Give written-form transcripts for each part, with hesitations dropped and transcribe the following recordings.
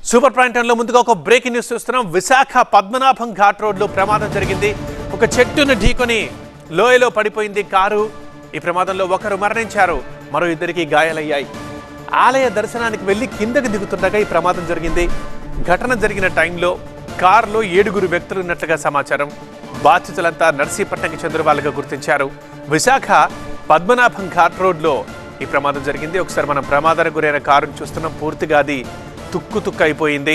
Super prime టైంలో ముందుగా ఒక బ్రేకింగ్ న్యూస్ చూస్తున్నాం. విశాఖ పద్మనాభం ఘాట్ రోడ్లో ప్రమాదం జరిగింది. ఒక చెట్టును ఢీకొని లోయలో పడిపోయింది కారు. ఈ ప్రమాదంలో ఒకరు మరణించారు, మరో ఇద్దరికి గాయాలయ్యాయి. ఆలయ దర్శనానికి వెళ్లి కిందకి దిగుతుండగా ఈ ప్రమాదం జరిగింది. ఘటన జరిగిన టైంలో కారులో 7 వ్యక్తులు ఉన్నట్లుగా సమాచారం. బాధితులంతా నర్సీపట్నంకి చెందిన వాళ్ళుగా గుర్తించారు. విశాఖ పద్మనాభం ఘాట్ రోడ్లో ఈ ప్రమాదం జరిగింది. ఒకసారి మనం ప్రమాదానికి గురైన కారును చూస్తున్నాం. పూర్తిగా అది తుక్కు అయిపోయింది.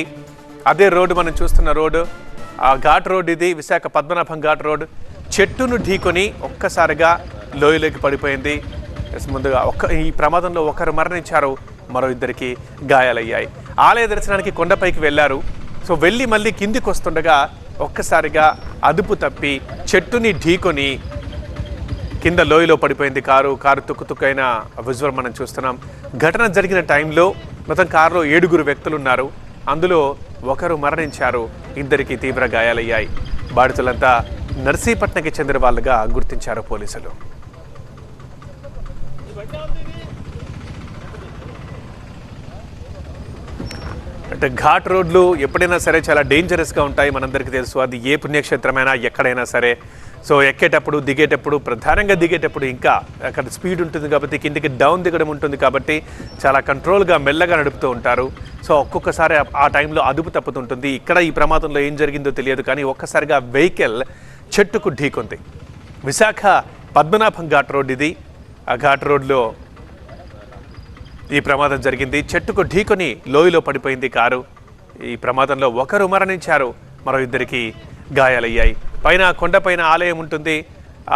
అదే రోడ్డు మనం చూస్తున్న రోడ్డు, ఆ ఘాట్ రోడ్ ఇది. విశాఖ పద్మనాభం ఘాట్ రోడ్ చెట్టును ఢీకొని ఒక్కసారిగా లోయలోకి పడిపోయింది. ముందుగా ఈ ప్రమాదంలో ఒకరు మరణించారు, మరో ఇద్దరికి గాయాలయ్యాయి. ఆలయ దర్శనానికి కొండపైకి వెళ్ళారు. సో వెళ్ళి మళ్ళీ కిందికి వస్తుండగా ఒక్కసారిగా అదుపు తప్పి చెట్టుని ఢీకొని కింద లోయలో పడిపోయింది కారు తుక్కుతుక్కైన విజువల్ మనం చూస్తున్నాం. ఘటన జరిగిన టైంలో మొత్తం కారులో 7 వ్యక్తులు ఉన్నారు. అందులో ఒకరు మరణించారు, ఇద్దరికి తీవ్ర గాయాలయ్యాయి. బాధితులంతా నర్సీపట్నంకి చెందిన వాళ్ళుగా గుర్తించారు పోలీసులు. అంటే ఘాట్ రోడ్లు ఎప్పుడైనా సరే చాలా డేంజరస్గా ఉంటాయి, మనందరికీ తెలుసు. అది ఏ పుణ్యక్షేత్రమైనా ఎక్కడైనా సరే. సో ఎక్కేటప్పుడు దిగేటప్పుడు, ప్రధానంగా దిగేటప్పుడు ఇంకా అక్కడ స్పీడ్ ఉంటుంది కాబట్టి, కిందికి డౌన్ దిగడం ఉంటుంది కాబట్టి చాలా కంట్రోల్గా మెల్లగా నడుపుతూ ఉంటారు. సో ఒక్కొక్కసారి ఆ టైంలో అదుపు తప్పుతుంటుంది. ఇక్కడ ఈ ప్రమాదంలో ఏం జరిగిందో తెలియదు, కానీ ఒక్కసారిగా వెహికల్ చెట్టుకు ఢీకొంది. విశాఖ పద్మనాభం ఘాట్ రోడ్ ఇది. ఆ ఘాట్ రోడ్లో ఈ ప్రమాదం జరిగింది. చెట్టుకు ఢీకొని లోయలో పడిపోయింది కారు. ఈ ప్రమాదంలో ఒకరు మరణించారు, మరో ఇద్దరికి గాయాలయ్యాయి. పైన కొండపైన ఆలయం ఉంటుంది.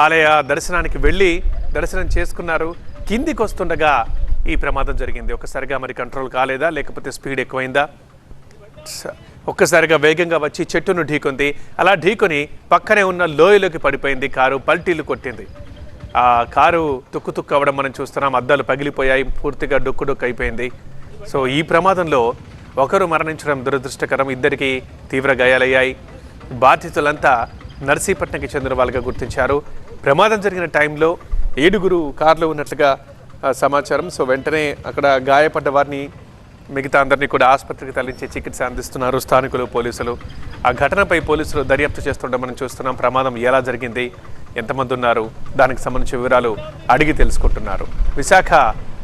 ఆలయ దర్శనానికి వెళ్ళి దర్శనం చేసుకున్నారు. కిందికి వస్తుండగా ఈ ప్రమాదం జరిగింది. ఒక్కసారిగా మరి కంట్రోల్ కాలేదా, లేకపోతే స్పీడ్ ఎక్కువైందా? ఒక్కసారిగా వేగంగా వచ్చి చెట్టును ఢీకొంది. అలా ఢీకొని పక్కనే ఉన్న లోయలోకి పడిపోయింది కారు. పల్టీలు కొట్టింది. ఆ కారు తుక్కు అవ్వడం మనం చూస్తున్నాం. అద్దాలు పగిలిపోయాయి, పూర్తిగా డొక్కు అయిపోయింది. సో ఈ ప్రమాదంలో ఒకరు మరణించడం దురదృష్టకరం, ఇద్దరికి తీవ్ర గాయాలయ్యాయి. బాధితులంతా నర్సీపట్నంకి చెందిన వాళ్ళుగా గుర్తించారు. ప్రమాదం జరిగిన టైంలో 7 కార్లు ఉన్నట్లుగా సమాచారం. సో వెంటనే అక్కడ గాయపడ్డ వారిని, మిగతా అందరినీ కూడా ఆసుపత్రికి తరలించి చికిత్స అందిస్తున్నారు స్థానికులు, పోలీసులు. ఆ ఘటనపై పోలీసులు దర్యాప్తు చేస్తుండడం మనం చూస్తున్నాం. ప్రమాదం ఎలా జరిగింది, ఎంతమంది ఉన్నారు, దానికి సంబంధించిన వివరాలు అడిగి తెలుసుకుంటున్నారు. విశాఖ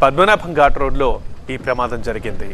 పద్మనాభం ఘాట్ రోడ్లో ఈ ప్రమాదం జరిగింది.